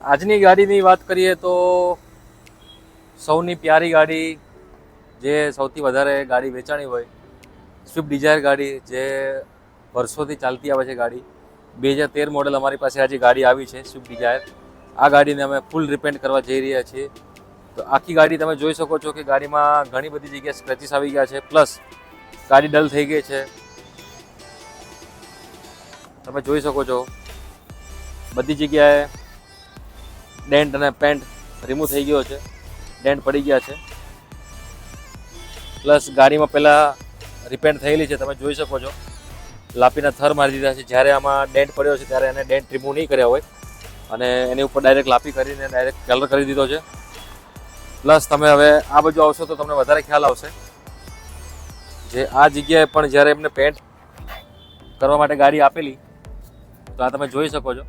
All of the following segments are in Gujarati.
આજની ગાડીની વાત કરીએ તો સૌની પ્યારી ગાડી, જે સૌથી વધારે ગાડી વેચાણી હોય, સ્વિફ્ટ ડિઝાયર ગાડી, જે વર્ષોથી ચાલતી આવે છે ગાડી. 2013 મોડલ અમારી પાસે આજે ગાડી આવી છે, સ્વિફ્ટ ડિઝાયર. આ ગાડીને અમે ફૂલ રિપેન્ટ કરવા જઈ રહ્યા છીએ. તો આખી ગાડી તમે જોઈ શકો છો કે ગાડીમાં ઘણી બધી જગ્યાએ સ્ક્રેચીસ આવી ગયા છે, પ્લસ ગાડી ડલ થઈ ગઈ છે. તમે જોઈ શકો છો બધી જગ્યાએ ડેન્ટ અને પેન્ટ રિમૂવ થઈ ગયો છે, ડેન્ટ પડી ગયા છે. પ્લસ ગાડીમાં પહેલાં રિપેન્ટ થયેલી છે, તમે જોઈ શકો છો લાપીના થર મારી દીધા છે. જ્યારે આમાં ડેન્ટ પડ્યો છે ત્યારે એને ડેન્ટ રિમૂવ નહીં કર્યા હોય અને એની ઉપર ડાયરેક્ટ લાપી કરીને ડાયરેક્ટ કલર કરી દીધો છે. પ્લસ તમે હવે આ બાજુ આવશો તો તમને વધારે ખ્યાલ આવશે. જે આ જગ્યાએ પણ જ્યારે એમને પેન્ટ કરવા માટે ગાડી આપેલી, તો આ તમે જોઈ શકો છો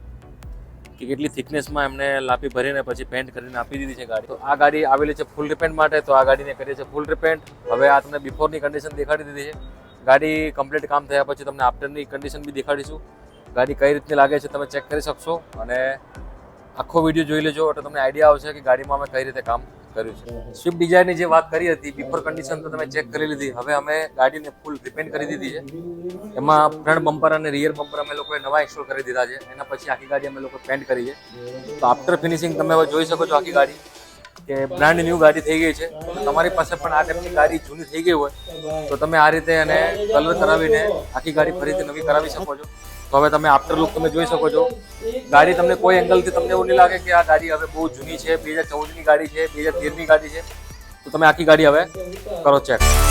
કે કેટલી થિકનેસમાં એમને લાપી ભરીને પછી પેન્ટ કરીને આપી દીધી છે ગાડી. તો આ ગાડી આવેલી છે ફૂલ રિપેન્ટ માટે, તો આ ગાડીને કરીએ છે ફૂલ રિપેન્ટ. હવે આ તમને બિફોરની કન્ડિશન દેખાડી દીધી છે. ગાડી કમ્પ્લીટ કામ થયા પછી તમને આફ્ટરની કન્ડિશન બી દેખાડીશું. ગાડી કઈ રીતની લાગે છે તમે ચેક કરી શકશો અને આખો વિડીયો જોઈ લેજો એટલે તમને આઈડિયા આવશે કે ગાડીમાં અમે કઈ રીતે કામ કર્યું છે. સ્વિફ્ટ ડિઝાયરની જે વાત કરી હતી, બિફોર કન્ડિશન તો તમે ચેક કરી લીધી. હવે અમે ગાડીને ફૂલ રિપેન્ટ કરી દીધી છે. એમાં ફ્રન્ટ બમ્પર અને રિયર બમ્પર અમે લોકોએ નવા ઇન્સ્ટોલ કરી દીધા છે. એના પછી આખી ગાડી અમે લોકો પેન્ટ કરી છે. તો આફ્ટર ફિનિશિંગ તમે હવે જોઈ શકો છો આખી ગાડી કે બ્રાન્ડ ન્યૂ ગાડી થઈ ગઈ છે. તમારી પાસે પણ આ ટાઈપની ગાડી જૂની થઈ ગઈ હોય તો તમે આ રીતે એને કલર કરાવીને આખી ગાડી ફરીથી નવી કરાવી શકો છો. તો હવે તમે આફ્ટર લુક તમે જોઈ શકો છો. ગાડી તમને કોઈ એંગલથી તમને એવું નહીં લાગે કે આ ગાડી હવે બહુ જૂની છે, 2014ની ગાડી છે, 2013ની ગાડી છે. તો તમે આખી ગાડી હવે કરો ચેક.